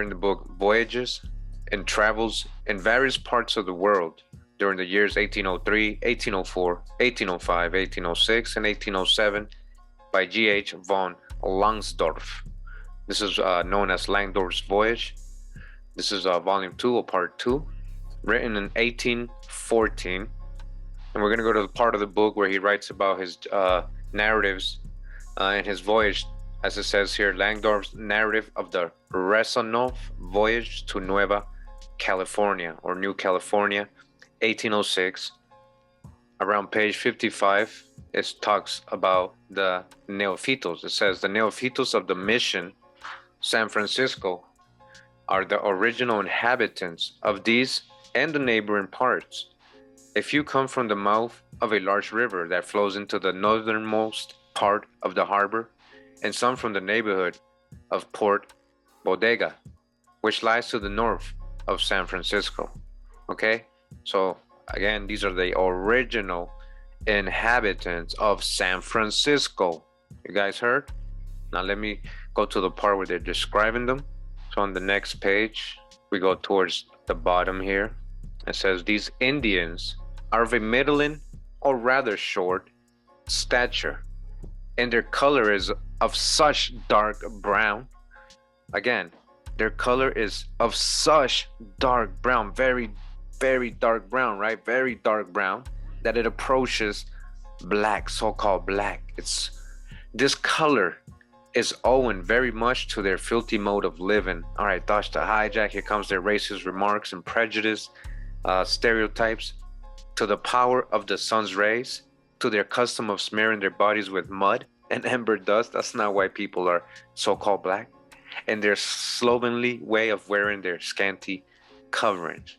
in the book Voyages and Travels in Various Parts of the World during the years 1803, 1804, 1805, 1806, and 1807 by G.H. von Langsdorff. This is known as Langsdorff's Voyage. This is volume 2 or part 2, written in 1814. And we're going to go to the part of the book where he writes about his narratives and his voyage, as it says here, Langsdorff's narrative of the Rezanoff voyage to Nueva California or New California, 1806. Around page 55, it talks about the neophytos. It says the neophytos of the mission San Francisco are the original inhabitants of these and the neighboring parts. If you come from the mouth of a large river that flows into the northernmost part of the harbor, and some from the neighborhood of Port Bodega, which lies to the north of San Francisco. Okay, so again, these are the original inhabitants of San Francisco. You guys heard? Now let me go to the part where they're describing them. So on the next page, we go towards the bottom here. It says these Indians are of a middling or rather short stature, and their color is of such dark brown. Again, their color is of such dark brown, very, very dark brown, right? Very dark brown, that it approaches black, so-called black. This color is owing very much to their filthy mode of living. All right, dodge the hijack. Here comes their racist remarks and prejudice, stereotypes, to the power of the sun's rays, to their custom of smearing their bodies with mud and ember dust. That's not why people are so-called black. And their slovenly way of wearing their scanty coverings.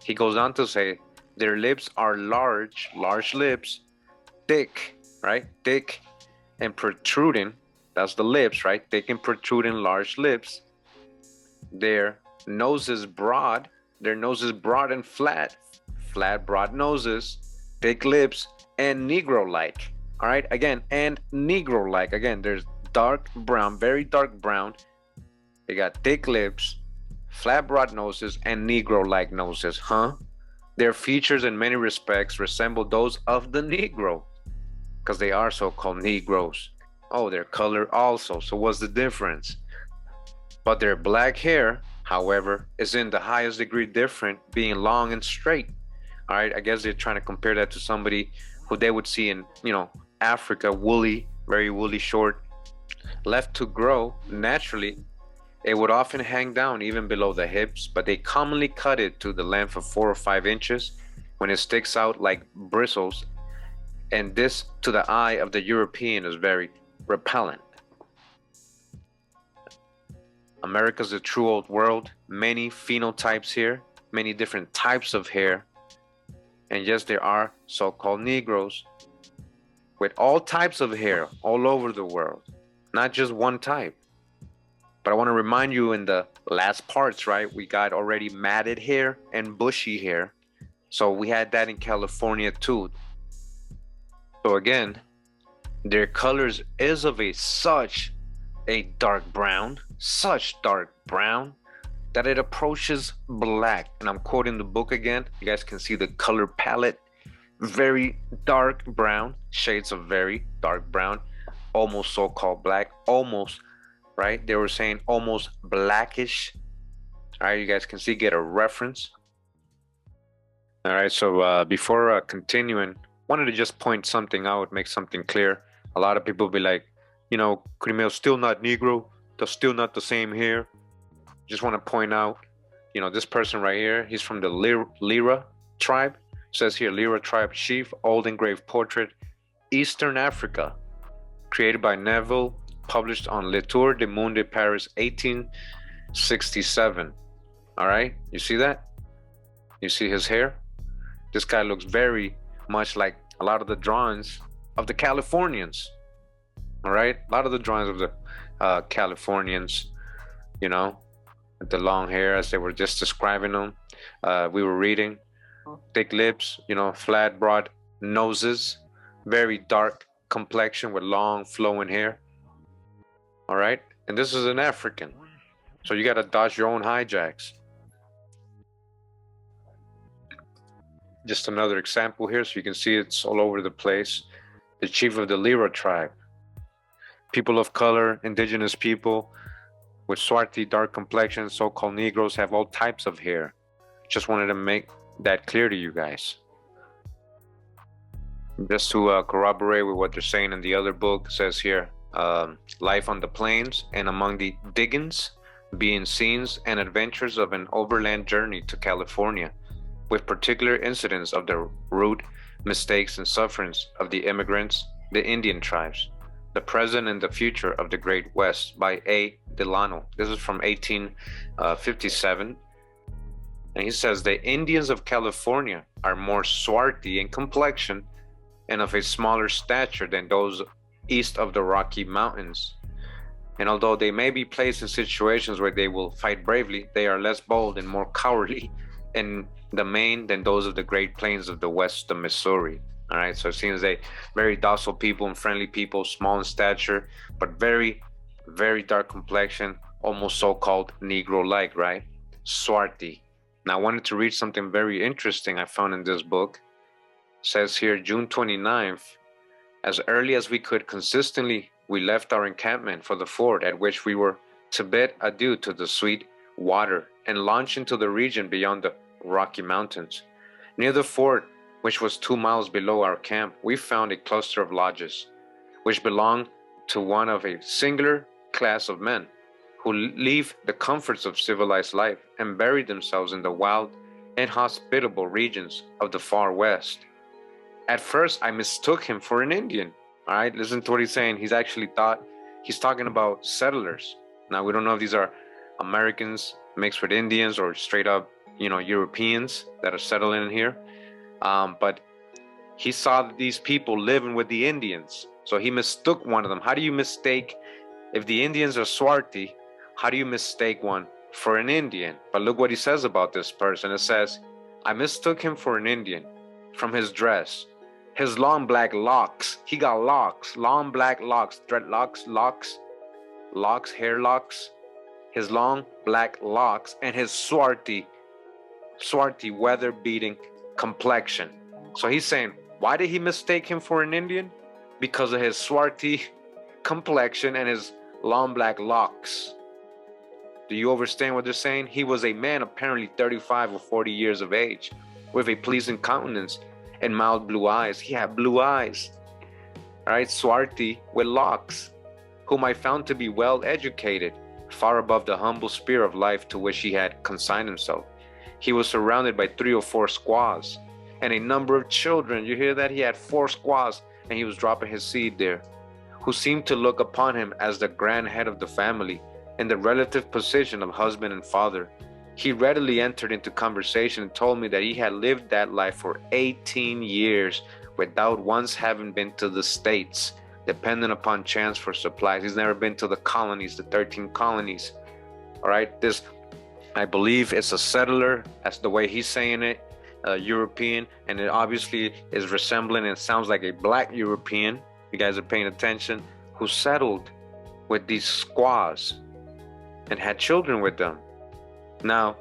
He goes on to say, their lips are large lips, thick, right? Thick and protruding. That's the lips, right? Thick and protruding large lips. Their nose is broad. Their nose is broad and flat, broad noses, thick lips, and Negro-like. All right, again, and Negro-like. Again, there's dark brown, very dark brown. They got thick lips, flat, broad noses, and Negro-like noses, huh? Their features in many respects resemble those of the Negro, because they are so-called Negroes. Oh, their color also. So what's the difference? But their black hair, however, is in the highest degree different, being long and straight. All right, I guess they're trying to compare that to somebody who they would see in, Africa, woolly, very woolly, short, left to grow naturally. It would often hang down even below the hips, but they commonly cut it to the length of 4 or 5 inches when it sticks out like bristles, and this to the eye of the European is very repellent. America's a true old world, many phenotypes here, many different types of hair, and yes, there are so-called Negroes with all types of hair all over the world, not just one type. But I want to remind you in the last parts, right, we got already matted hair and bushy hair. So we had that in California too. So again, their colors is of such a dark brown, that it approaches black. And I'm quoting the book again. You guys can see the color palette. Very dark brown, shades of very dark brown, almost so-called black, almost, right? They were saying almost blackish. All right, you guys can see, get a reference. All right, so before continuing, wanted to just point something out, make something clear. A lot of people be like, Kurimeo's still not Negro, they're still not the same hair. Just want to point out, this person right here, he's from the Lira tribe. Says here, Lira tribe chief, old engraved portrait, Eastern Africa, created by Neville, published on Le Tour du Monde, Paris, 1867. All right, you see that? You see his hair? This guy looks very much like a lot of the drawings of the Californians. All right, a lot of the drawings of the Californians, with the long hair, as they were just describing them. We were reading. Thick lips, flat, broad noses, very dark complexion with long flowing hair. All right, and this is an African. So you got to dodge your own hijacks. Just another example here, so you can see it's all over the place. The chief of the Lira tribe. People of color, indigenous people with swarthy, dark complexion, so-called Negroes have all types of hair. Just wanted to make that clear to you guys. Just to corroborate with what they're saying in the other book, it says here, life on the plains and among the diggings, being scenes and adventures of an overland journey to California, with particular incidents of the route, mistakes, and sufferings of the immigrants, the Indian tribes, the present and the future of the Great West, by A. Delano. This is from 1857. And he says the Indians of California are more swarthy in complexion and of a smaller stature than those east of the Rocky Mountains. And although they may be placed in situations where they will fight bravely, they are less bold and more cowardly in the main than those of the Great Plains of the west of Missouri. All right, so it seems they very docile people and friendly people, small in stature, but very, very dark complexion, almost so-called Negro-like, right? Swarthy. Now, I wanted to read something very interesting I found in this book. It says here, June 29th, as early as we could consistently, we left our encampment for the ford at which we were to bid adieu to the sweet water and launch into the region beyond the Rocky Mountains. Near the fort, which was 2 miles below our camp, we found a cluster of lodges, which belonged to one of a singular class of men who leave the comforts of civilized life and bury themselves in the wild, inhospitable regions of the far west. At first, I mistook him for an Indian. All right, listen to what he's saying. He's actually thought he's talking about settlers. Now, we don't know if these are Americans mixed with Indians or straight up, Europeans that are settling in here. But he saw these people living with the Indians. So he mistook one of them. How do you mistake, if the Indians are swarthy, how do you mistake one for an Indian? But look what he says about this person. It says, I mistook him for an Indian from his dress, his long black locks. He got locks, long black locks, dreadlocks, locks, hair locks, his long black locks, and his swarthy, weather-beating complexion. So he's saying, why did he mistake him for an Indian? Because of his swarthy complexion and his long black locks. Do you understand what they're saying? He was a man apparently 35 or 40 years of age, with a pleasing countenance and mild blue eyes. He had blue eyes, all right, swarthy with locks, whom I found to be well educated, far above the humble sphere of life to which he had consigned himself. He was surrounded by 3 or 4 squaws and a number of children. You hear that? He had 4 squaws, and he was dropping his seed there, who seemed to look upon him as the grand head of the family in the relative position of husband and father. He readily entered into conversation and told me that he had lived that life for 18 years without once having been to the States, dependent upon chance for supplies. He's never been to the colonies, the 13 colonies. All right, this, I believe it's a settler, that's the way he's saying it, European, and it obviously is resembling and sounds like a black European, you guys are paying attention, who settled with these squaws and had children with them. Now,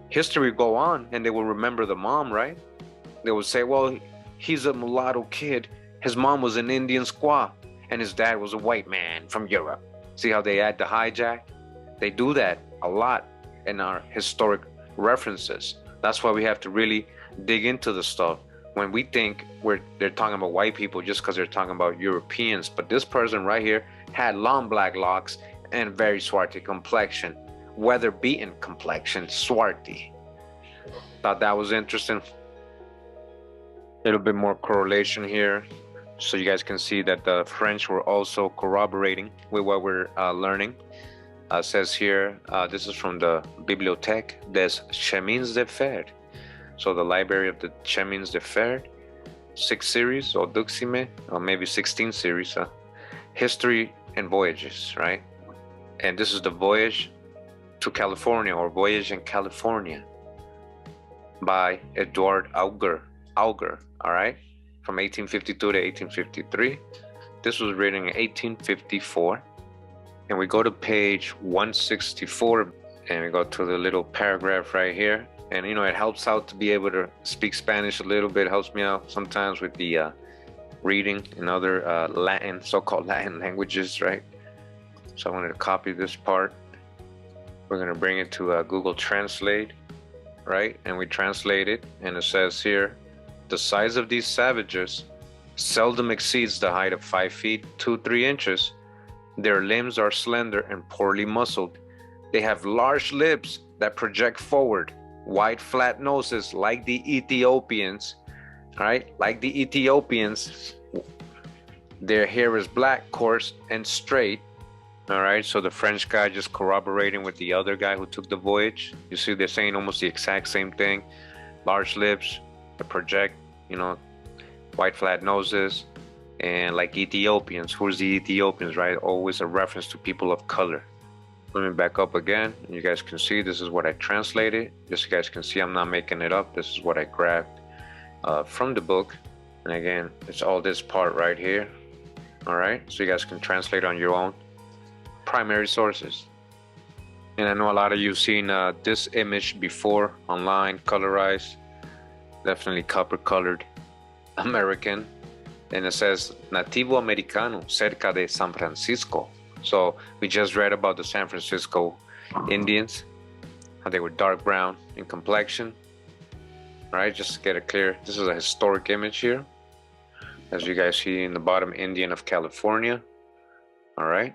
history will go on and they will remember the mom, right? They will say, well, he's a mulatto kid. His mom was an Indian squaw and his dad was a white man from Europe. See how they add the hijack? They do that a lot in our historic references. That's why we have to really dig into the stuff when we think they're talking about white people just because they're talking about Europeans. But this person right here had long black locks and very swarthy complexion, weather-beaten complexion, swarthy. Thought that was interesting. A little bit more correlation here, so you guys can see that the French were also corroborating with what we're learning. Says here, this is from the Bibliothèque des Chemins de Fer. So the library of the Chemins de Fer, 6 series, or Duxime, or maybe 16 series, history and voyages, right? And this is the voyage to California, or Voyage in California, by Edward Auger, all right, from 1852 to 1853. This was written in 1854. And we go to page 164, and we go to the little paragraph right here. And, you know, it helps out to be able to speak Spanish a little bit. Helps me out sometimes with the reading in other Latin, so-called Latin languages, right? So I wanted to copy this part. We're going to bring it to Google Translate, right? And we translate it, and it says here, the size of these savages seldom exceeds the height of 5 feet 2-3 inches. Their limbs are slender and poorly muscled. They have large lips that project forward, wide flat noses like the Ethiopians, right? Like the Ethiopians. Their hair is black, coarse, and straight. All right, so the French guy just corroborating with the other guy who took the voyage. You see, they're saying almost the exact same thing. Large lips, that project, you know, wide flat noses, and like Ethiopians. Who's the Ethiopians, right? Always a reference to people of color. Let me back up again. You guys can see this is what I translated. Just so you guys can see I'm not making it up. This is what I grabbed from the book. And again, it's all this part right here. All right, so you guys can translate on your own. Primary sources. And I know a lot of you've seen this image before online, colorized, definitely copper colored, American. And it says Nativo Americano cerca de San Francisco. So we just read about the San Francisco Indians, how they were dark brown in complexion. All right, just to get it clear, this is a historic image here. As you guys see in the bottom, Indian of California. All right.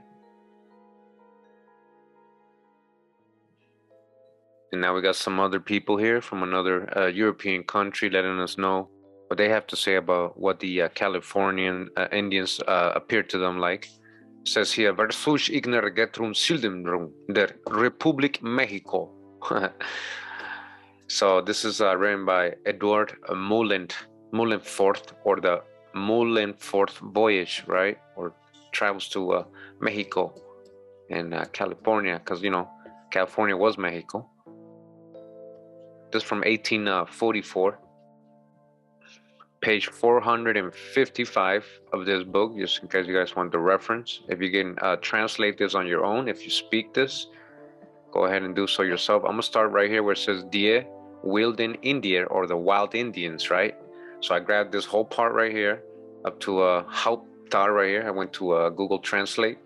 And now we got some other people here from another European country letting us know what they have to say about what the Californian Indians appear to them like. It says here, Versuch igner getrum Sildenrum der Republik Mexico. So this is written by Edward Mullenforth, or the Mullenforth Voyage, right? Or travels to Mexico and California, because, you know, California was Mexico. This is from 1844, page 455 of this book, just in case you guys want the reference. If you can translate this on your own, if you speak this, go ahead and do so yourself. I'm gonna start right here where it says Die Wilden Indier, or the Wild Indians, right? So I grabbed this whole part right here up to Haupttar right here. I went to Google Translate,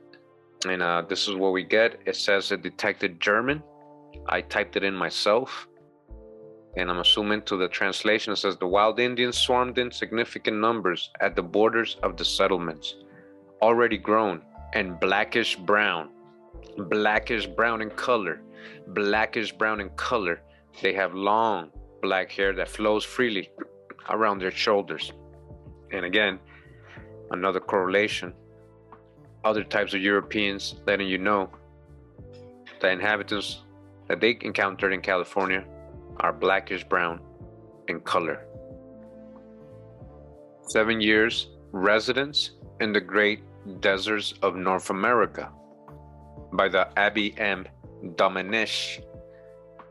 and this is what we get. It says it detected German. I typed it in myself. And I'm assuming to the translation, it says the wild Indians swarmed in significant numbers at the borders of the settlements, already grown and blackish brown in color, They have long black hair that flows freely around their shoulders. And again, another correlation, other types of Europeans letting you know the inhabitants that they encountered in California are blackish brown in color. 7 years residence in the great deserts of North America by the Abbé M. Dominish,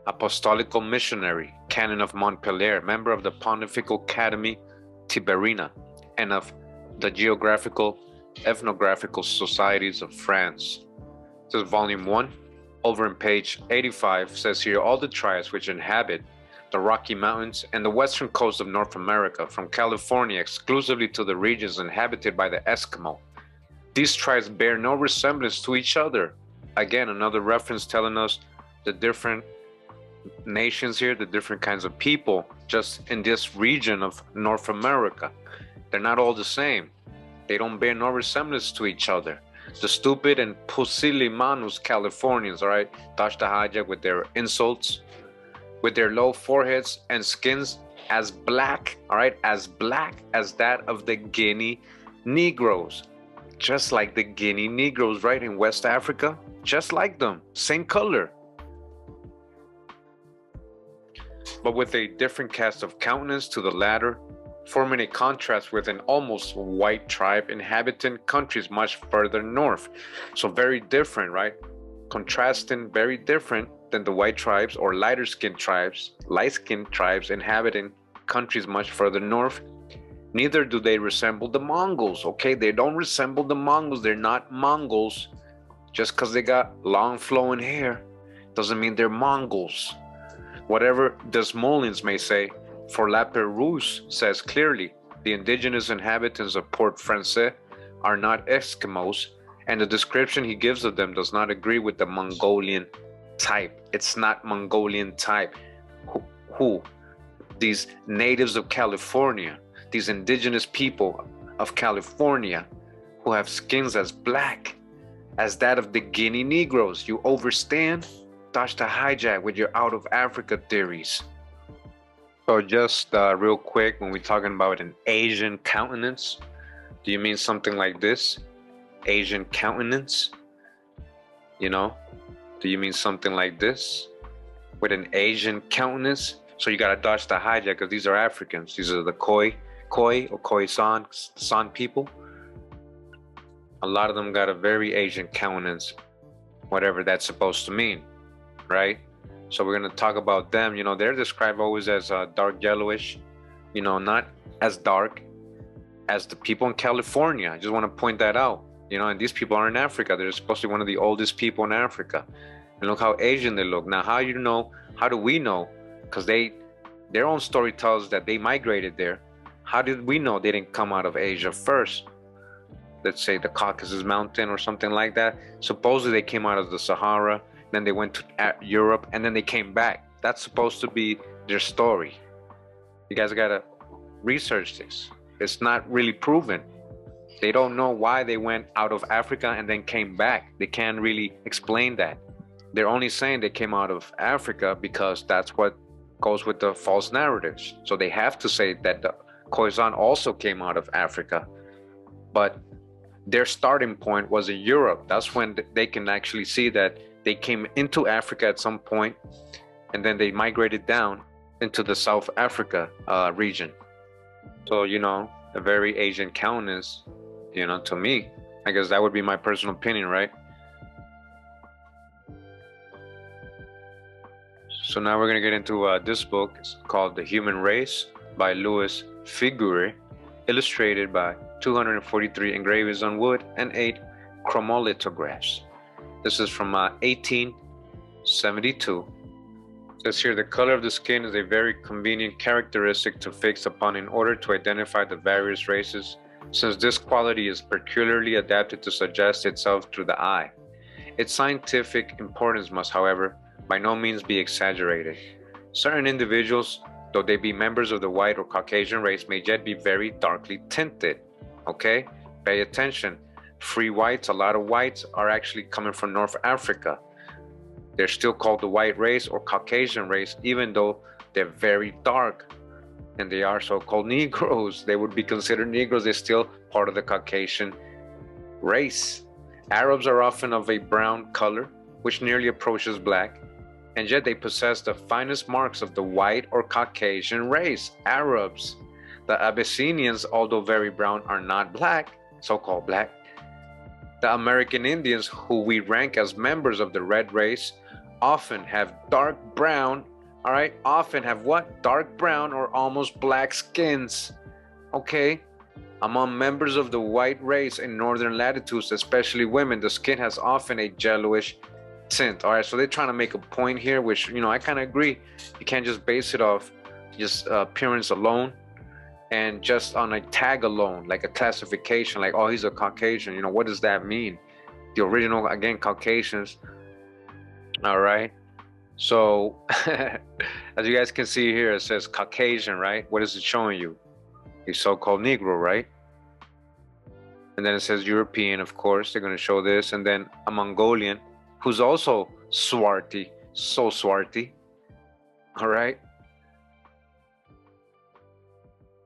apostolical missionary, canon of Montpellier, member of the Pontifical Academy Tiberina, and of the Geographical Ethnographical Societies of France. This is volume 1. Over in page 85 says here, all the tribes which inhabit the Rocky Mountains and the western coast of North America, from California exclusively to the regions inhabited by the Eskimo. These tribes bear no resemblance to each other. Again, another reference telling us the different nations here, the different kinds of people just in this region of North America. They're not all the same. They don't bear no resemblance to each other. The stupid and pusillanimous Californians, all right, touch the hijack with their insults, with their low foreheads and skins as black, all right, as black as that of the Guinea Negros. Just like the Guinea Negros, right, in West Africa, just like them, same color. But with a different cast of countenance to the latter, forming a contrast with an almost white tribe inhabiting countries much further north. So very different, right? Contrasting, very different than the white tribes or light-skinned tribes inhabiting countries much further north. Neither do they resemble the Mongols, okay? They don't resemble the Mongols. They're not Mongols. Just because they got long flowing hair doesn't mean they're Mongols. Whatever Desmoulins may say, for La Perouse says clearly, the indigenous inhabitants of Port Francais are not Eskimos, and the description he gives of them does not agree with the Mongolian type. It's not Mongolian type. Who? These natives of California, these indigenous people of California who have skins as black as that of the Guinea Negros. You overstand? Dodge the hijack with your out of Africa theories. So just real quick, when we're talking about an Asian countenance, do you mean something like this? Asian countenance? You know? Do you mean something like this? With an Asian countenance? So you gotta dodge the hijack because these are Africans. These are the Khoi or Khoisan people. A lot of them got a very Asian countenance, whatever that's supposed to mean, right? So we're gonna talk about them. You know, they're described always as dark yellowish, you know, not as dark as the people in California. I just want to point that out. You know, and these people are in Africa. They're supposed to be one of the oldest people in Africa. And look how Asian they look. Now, how do we know? Because their own story tells that they migrated there. How did we know they didn't come out of Asia first? Let's say the Caucasus Mountain or something like that. Supposedly they came out of the Sahara, then they went to Europe, and then they came back. That's supposed to be their story. You guys gotta research this. It's not really proven. They don't know why they went out of Africa and then came back. They can't really explain that. They're only saying they came out of Africa because that's what goes with the false narratives. So they have to say that the Khoisan also came out of Africa. But their starting point was in Europe. That's when they can actually see that they came into Africa at some point, and then they migrated down into the South Africa region. So, you know, a very Asian countenance, you know, to me. I guess that would be my personal opinion, right? So now we're going to get into this book. It's called The Human Race by Louis Figueroa, illustrated by 243 engravings on wood and 8 chromolithographs. This is from 1872. It says here, the color of the skin is a very convenient characteristic to fix upon in order to identify the various races, since this quality is peculiarly adapted to suggest itself through the eye. Its scientific importance must, however, by no means be exaggerated. Certain individuals, though they be members of the white or Caucasian race, may yet be very darkly tinted. Okay? Pay attention. Free whites, a lot of whites are actually coming from North Africa. They're still called the white race or Caucasian race, even though they're very dark. And they are so-called Negroes. They would be considered Negroes. They're still part of the Caucasian race. Arabs are often of a brown color, which nearly approaches black, and yet they possess the finest marks of the white or Caucasian race. Arabs. The Abyssinians, although very brown, are not black, so-called black. The American Indians, who we rank as members of the red race, often have dark brown, all right, often have what? Dark brown or almost black skins, okay? Among members of the white race in northern latitudes, especially women, the skin has often a yellowish tint. All right, so they're trying to make a point here, which, you know, I kind of agree. You can't just base it off just appearance alone and just on a tag alone, like a classification, like, oh, he's a Caucasian. You know, what does that mean? The original, again, Caucasians. All right. So as you guys can see here, it says Caucasian, right? What is it showing you? A so-called Negro, right? And then it says European, of course. They're going to show this. And then a Mongolian, who's also swarty, so swarty. All right.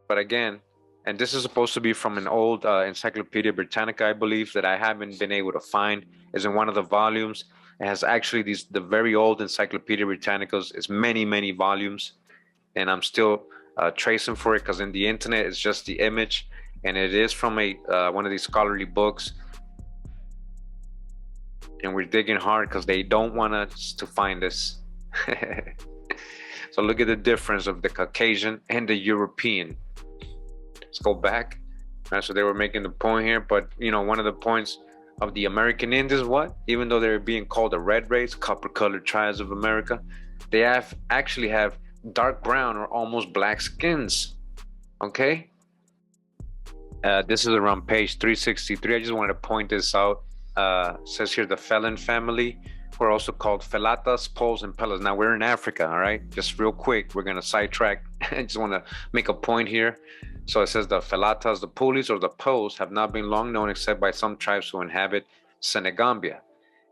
But again, and this is supposed to be from an old Encyclopedia Britannica, I believe, that I haven't been able to find. Is in one of the volumes. It has actually the very old Encyclopedia Britannicas. It's many, many volumes. And I'm still tracing for it because in the internet, it's just the image. And it is from one of these scholarly books. And we're digging hard because they don't want us to find this. So look at the difference of the Caucasian and the European. Let's go back. Right, so they were making the point here, but you know, one of the points of the American Indians, what? Even though they're being called the red race, copper-colored tribes of America, they actually have dark brown or almost black skins. Okay? This is around page 363. I just wanted to point this out. Says here the Felon family, who are also called Felatas, Poles, and Pelas. Now we're in Africa, all right? Just real quick, we're gonna sidetrack. I just want to make a point here. So it says the Felatas, the Pulis, or the Poles have not been long known except by some tribes who inhabit Senegambia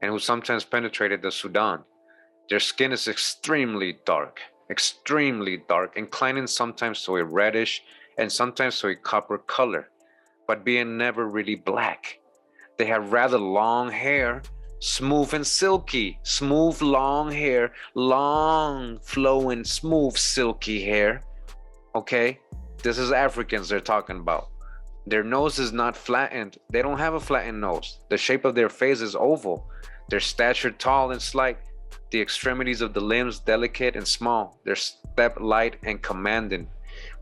and who sometimes penetrated the Sudan. Their skin is extremely dark, inclining sometimes to a reddish and sometimes to a copper color, but being never really black. They have rather long hair, smooth and silky, smooth, long hair, long, flowing, smooth, silky hair. Okay? This is Africans they're talking about. Their nose is not flattened. They don't have a flattened nose. The shape of their face is oval. Their stature tall and slight. The extremities of the limbs delicate and small. Their step light and commanding.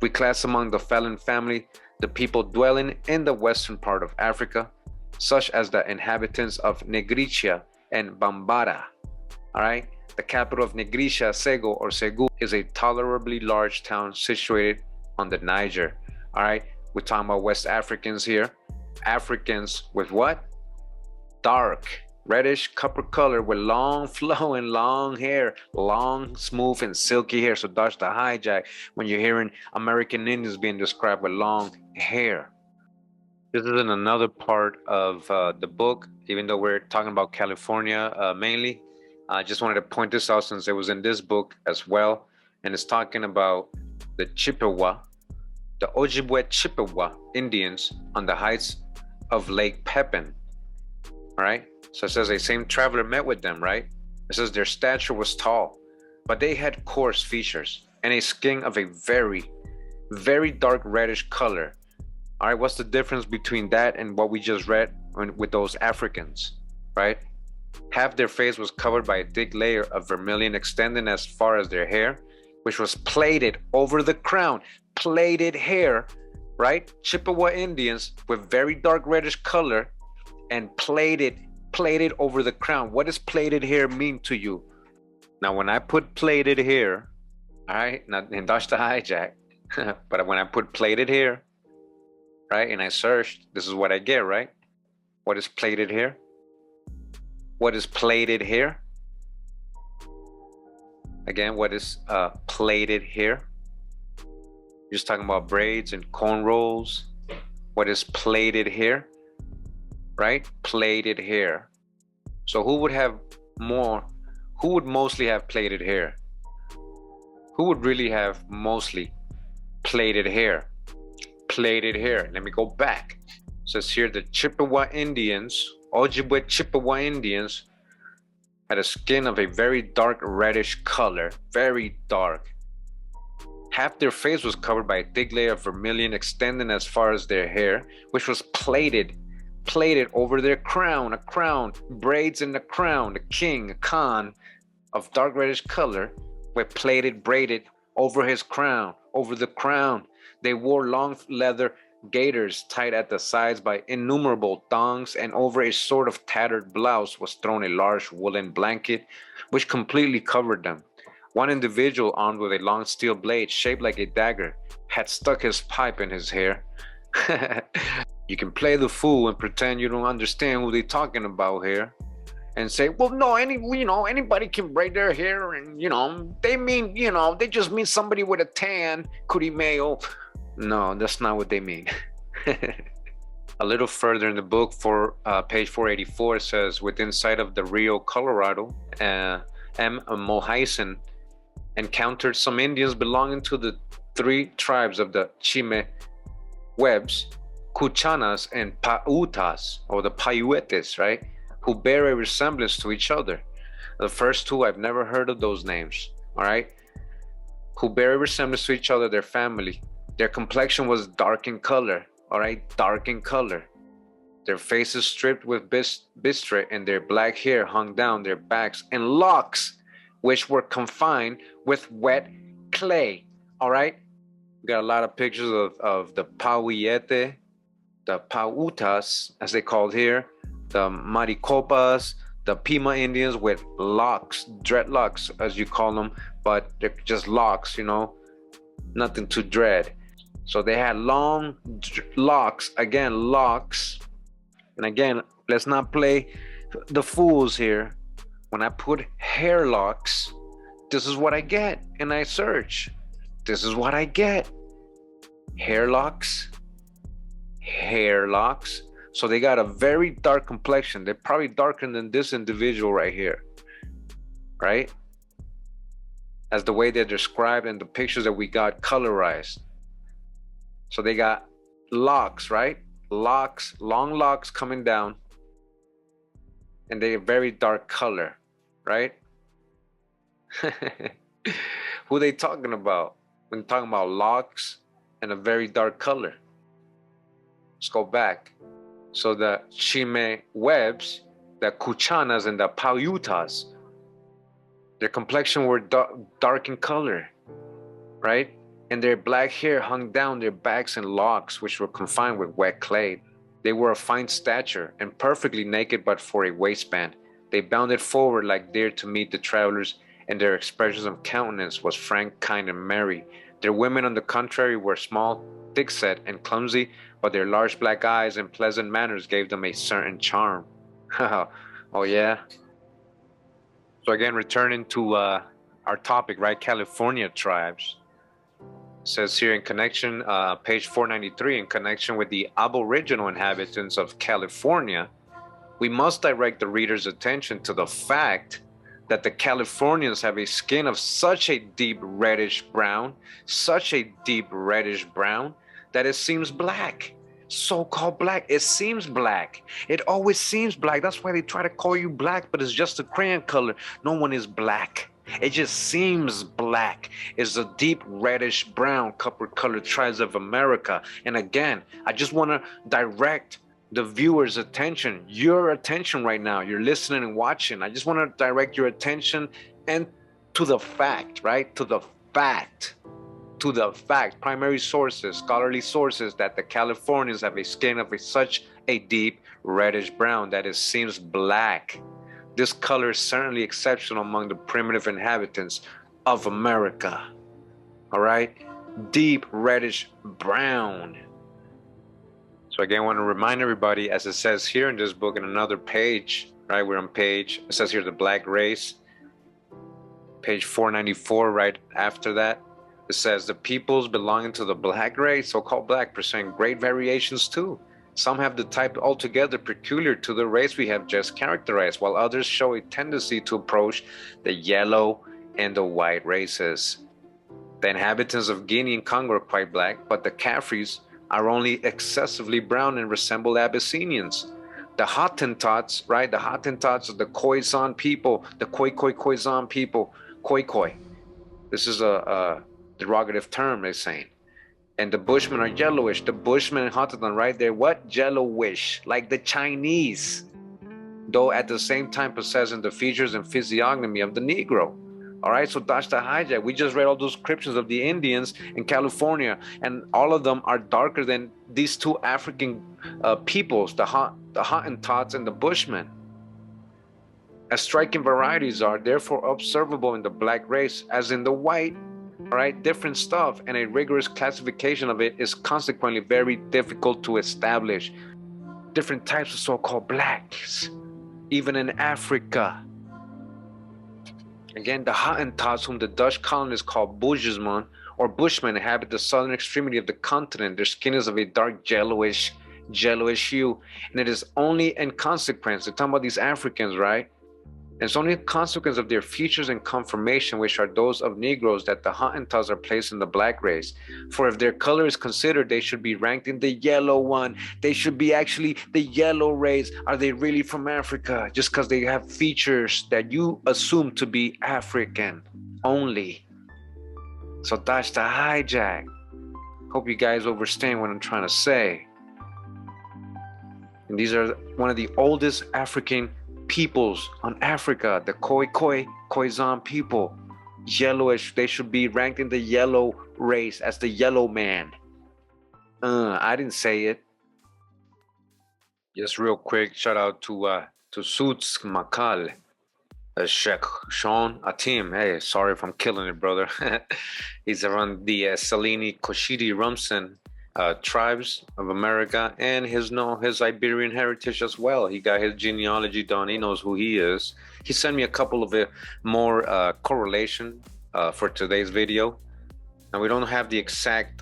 We class among the Felon family the people dwelling in the western part of Africa, such as the inhabitants of Negricia and Bambara. All right? The capital of Negricia, Sego or Segu, is a tolerably large town situated on the Niger. All right, we're talking about West Africans here. Africans with what? Dark, reddish, copper color with long, flowing, long hair, long, smooth, and silky hair. So that's the hijack when you're hearing American Indians being described with long hair. This is in another part of the book, even though we're talking about California mainly. I just wanted to point this out since it was in this book as well. And it's talking about the Chippewa, the Ojibwe Chippewa Indians on the heights of Lake Pepin. All right. So it says a same traveler met with them, right? It says their stature was tall, but they had coarse features and a skin of a very, very dark reddish color. All right. What's the difference between that and what we just read with those Africans, right? Half their face was covered by a thick layer of vermilion extending as far as their hair, which was plaited over the crown. Plaited hair, right? Chippewa Indians with very dark reddish color and plaited over the crown. What does plaited hair mean to you? Now, when I put plaited hair, all right, and that's the hijack, but when I put plaited hair, right, and I searched, this is what I get, right? What is plaited hair? What is plaited hair? Again, what is plaited hair? You're just talking about braids and cornrows. What is plaited hair? Right? Plaited hair. So who would have more? Who would mostly have plaited hair? Who would really have mostly plaited hair? Plaited hair. Let me go back. It says here the Chippewa Indians, Ojibwe Chippewa Indians, had a skin of a very dark reddish color, very dark. Half their face was covered by a thick layer of vermilion extending as far as their hair, which was plaited over their crown, a crown, braids in the crown, a king, a Khan of dark reddish color, were braided over his crown, over the crown. They wore long leather gaiters tied at the sides by innumerable thongs, and over a sort of tattered blouse was thrown a large woolen blanket which completely covered them. One individual, armed with a long steel blade shaped like a dagger, had stuck his pipe in his hair. You can play the fool and pretend you don't understand who they're talking about here and say, well, no, anybody can braid their hair, and they just mean somebody with a tan, Kurimeo. No, that's not what they mean. A little further in the book, for page 484, it says, within sight of the Rio Colorado, M. Mohisen encountered some Indians belonging to the three tribes of the Chime Webs, Kuchanas, and Pautas, or the Paiuetes, right? Who bear a resemblance to each other. The first two, I've never heard of those names, all right? Who bear a resemblance to each other, their family. Their complexion was dark in color, all right? Dark in color. Their faces stripped with bistre, and their black hair hung down their backs in locks, which were confined with wet clay, all right? We got a lot of pictures of the Pauiete, the Pautas, as they called here, the Maricopas, the Pima Indians with locks, dreadlocks, as you call them, but they're just locks, nothing to dread. So they had long locks, again, locks. And again, let's not play the fools here. When I put hair locks, this is what I get. And I search. This is what I get. Hair locks. Hair locks. So they got a very dark complexion. They're probably darker than this individual right here. Right? As the way they're described in the pictures that we got colorized. So they got locks, right? Locks, long locks coming down. And they're very dark color, right? Who they talking about when talking about locks and a very dark color? Let's go back. So the Chime Webs, the Kuchanas, and the Paiutas, their complexion were dark in color, right? And their black hair hung down their backs in locks, which were confined with wet clay. They were of fine stature and perfectly naked but for a waistband. They bounded forward like deer to meet the travelers, and their expressions of countenance was frank, kind, and merry. Their women, on the contrary, were small, thick-set, and clumsy, but their large black eyes and pleasant manners gave them a certain charm. Oh yeah. So again, returning to our topic, right? California tribes. It says here in connection, page 493, in connection with the aboriginal inhabitants of California, we must direct the reader's attention to the fact that the Californians have a skin of such a deep reddish brown, that it seems black. So-called black. It seems black. It always seems black. That's why they try to call you black, but it's just a crayon color. No one is black. It just seems black. It's a deep reddish brown copper-colored tribes of America. And again, I just want to direct the viewer's attention, your attention right now. You're listening and watching. I just want to direct your attention and to the fact, right? To the fact, primary sources, scholarly sources, that the Californians have a skin of such a deep reddish brown that it seems black. This color is certainly exceptional among the primitive inhabitants of America. All right? Deep reddish brown. So again, I want to remind everybody, as it says here in this book in another page, right? We're on page, it says here the black race, page 494, right after that. It says the peoples belonging to the black race, so-called black, present great variations too. Some have the type altogether peculiar to the race we have just characterized, while others show a tendency to approach the yellow and the white races. The inhabitants of Guinea and Congo are quite black, but the Caffres are only excessively brown and resemble Abyssinians. The Hottentots, right? The Hottentots are the Khoisan people, the Khoisan people, Koikoi. This is a derogative term, they're saying. And the Bushmen are yellowish. The Bushmen and Hottentot, right? They're what? Yellowish, like the Chinese, though at the same time possessing the features and physiognomy of the Negro. All right, so that's the hijack. We just read all those descriptions of the Indians in California, and all of them are darker than these two African peoples, the Hottentots and the Bushmen. As striking varieties are therefore observable in the black race as in the white, all right, different stuff, and a rigorous classification of it is consequently very difficult to establish. Different types of so-called blacks, even in Africa. Again, the Hottentots, whom the Dutch colonists call Bushmen or Bushmen, inhabit the southern extremity of the continent. Their skin is of a dark yellowish hue, and it is only in consequence, they're talking about these Africans, right? And it's only a consequence of their features and conformation, which are those of Negroes, that the Hottentots are placed in the black race. For if their color is considered, they should be ranked in the yellow one. They should be actually the yellow race. Are they really from Africa? Just because they have features that you assume to be African only. So that's the hijack. Hope you guys understand what I'm trying to say. And these are one of the oldest African peoples on Africa, the Khoisan people. Yellowish, they should be ranked in the yellow race as the yellow man. I didn't say it. Just real quick, shout out to Suits Makal, Sheikh Sean Atim. Hey, sorry if I'm killing it, brother. He's around the Salini Koshidi Rumsen tribes of America, and his Iberian heritage as well. He got his genealogy done. He knows who he is. He sent me a couple of more correlation for today's video. Now we don't have the exact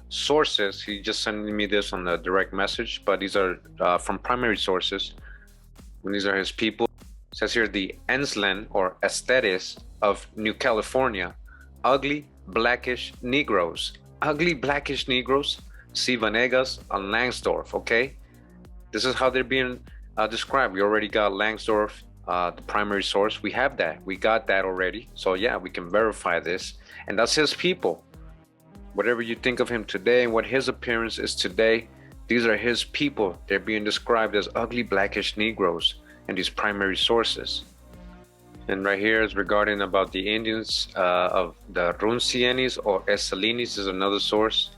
sources. He just sent me this on the direct message, but these are from primary sources. And these are his people. It says here the Enslen or Estetes of New California, ugly blackish Negroes. Ugly blackish Negroes. C. Vanegas and Langsdorff. Okay, this is how they're being described. We already got Langsdorff, the primary source. We have that. We got that already. So yeah, we can verify this, and that's his people. Whatever you think of him today and what his appearance is today, these are his people. They're being described as ugly blackish Negroes in these primary sources. And right here is regarding about the Indians of the Runsienis or Essalinis is another source,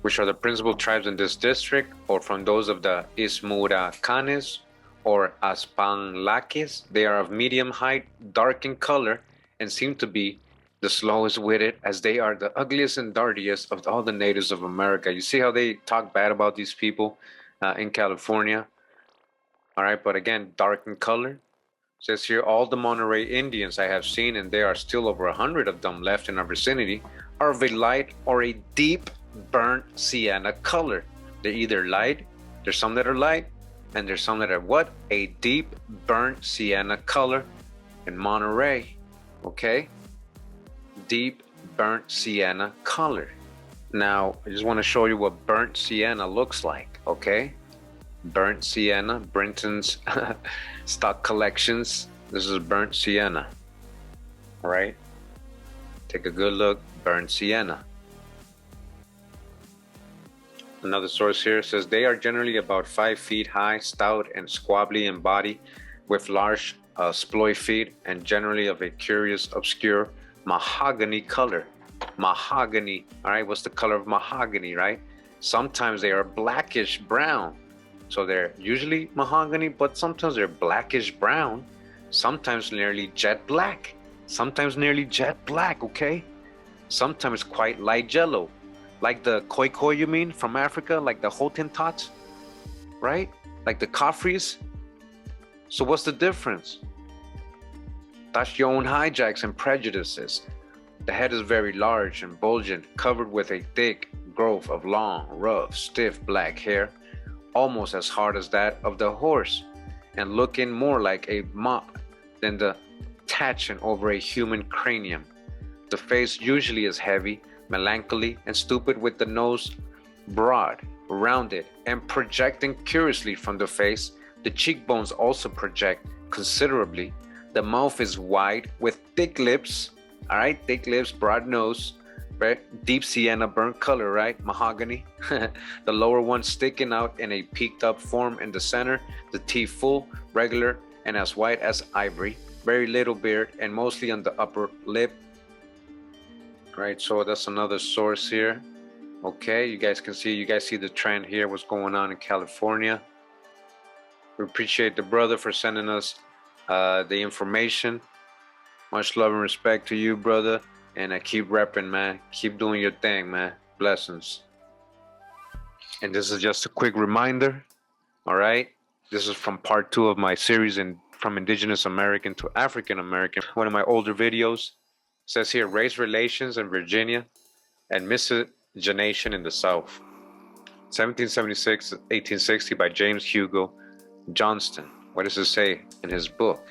which are the principal tribes in this district, or from those of the Ismuracanes or Aspanlaques. They are of medium height, dark in color, and seem to be the slowest witted, as they are the ugliest and dirtiest of all the natives of America. You see how they talk bad about these people in California? All right, but again, dark in color. It says here, all the Monterey Indians I have seen, and there are still over 100 of them left in our vicinity, are of a light or a deep burnt sienna color. They're either light, there's some that are light, and there's some that are what? A deep burnt sienna color in Monterey, okay? Deep burnt sienna color. Now, I just want to show you what burnt sienna looks like, okay? Burnt sienna, Brinton's stock collections. This is burnt sienna, all right? Take a good look, burnt sienna. Another source here says they are generally about 5 feet high, stout and squabbly in body, with large sploy feet, and generally of a curious, obscure mahogany color. Mahogany, all right? What's the color of mahogany, right? Sometimes they are blackish brown. So they're usually mahogany, but sometimes they're blackish brown, sometimes nearly jet black, sometimes nearly jet black, okay? Sometimes quite light yellow, like the Koikoi, you mean, from Africa, like the Hottentots, right? Like the Kafris. So what's the difference? That's your own hijacks and prejudices. The head is very large and bulging, covered with a thick growth of long, rough, stiff black hair, almost as hard as that of the horse, and looking more like a mop than the tachin over a human cranium. The face usually is heavy, melancholy, and stupid, with the nose broad, rounded, and projecting curiously from the face. The cheekbones also project considerably. The mouth is wide with thick lips, all right, thick lips, broad nose, right? Deep sienna burnt color, right? Mahogany. The lower one sticking out in a peaked up form in the center, the teeth full, regular, and as white as ivory. Very little beard, and mostly on the upper lip. Right, so that's another source here. Okay, you guys see the trend here, what's going on in California. We appreciate the brother for sending us the information. Much love and respect to you, brother. And keep repping, man. Keep doing your thing, man. Blessings. And this is just a quick reminder, all right? This is from part 2 of my series from Indigenous American to African American. One of my older videos. It says here, race relations in Virginia and miscegenation in the South. 1776-1860 by James Hugo Johnston. What does it say in his book?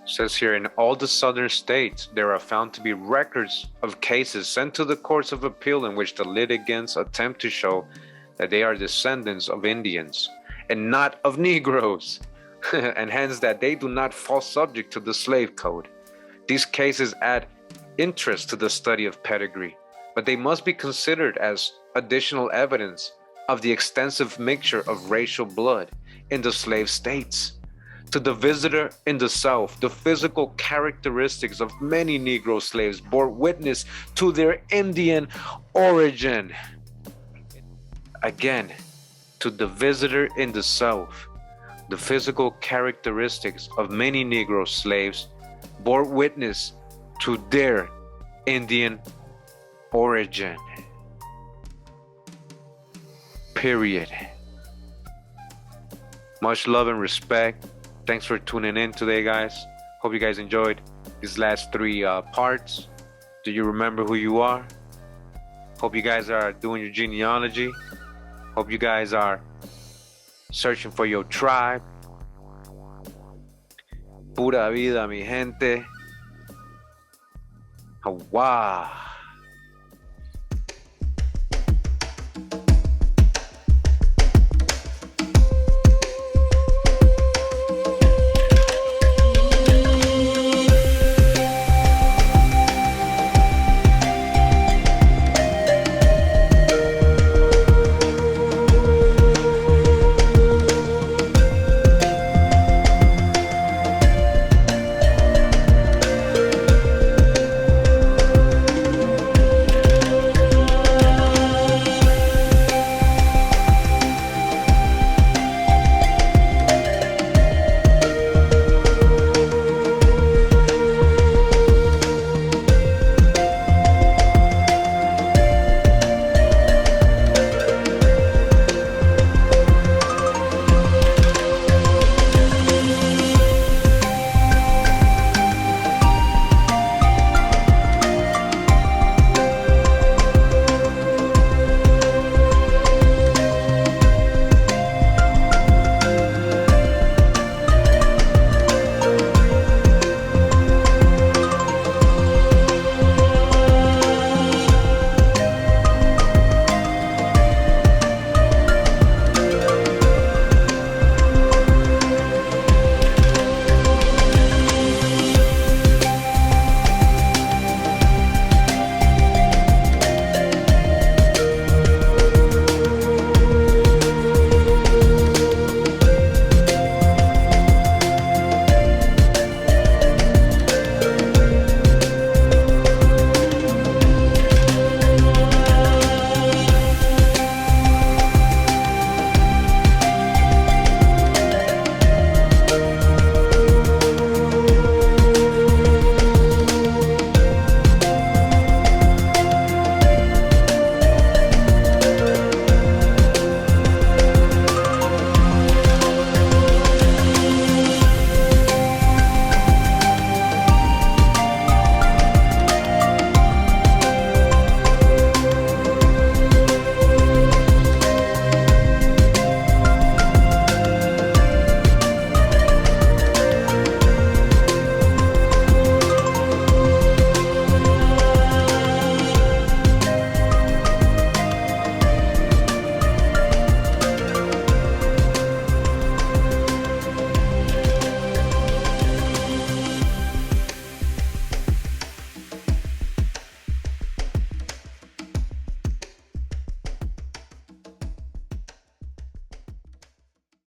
It says here, in all the southern states, there are found to be records of cases sent to the courts of appeal in which the litigants attempt to show that they are descendants of Indians and not of Negroes, and hence that they do not fall subject to the slave code. These cases add interest to the study of pedigree, but they must be considered as additional evidence of the extensive mixture of racial blood in the slave states. To the visitor in the South, the physical characteristics of many Negro slaves bore witness to their Indian origin. Again, To the visitor in the South, the physical characteristics of many Negro slaves bore witness to their Indian origin. Period. Much love and respect. Thanks for tuning in today, guys. Hope you guys enjoyed these last three parts. Do you remember who you are? Hope you guys are doing your genealogy. Hope you guys are searching for your tribe. Pura vida, mi gente. Hawa.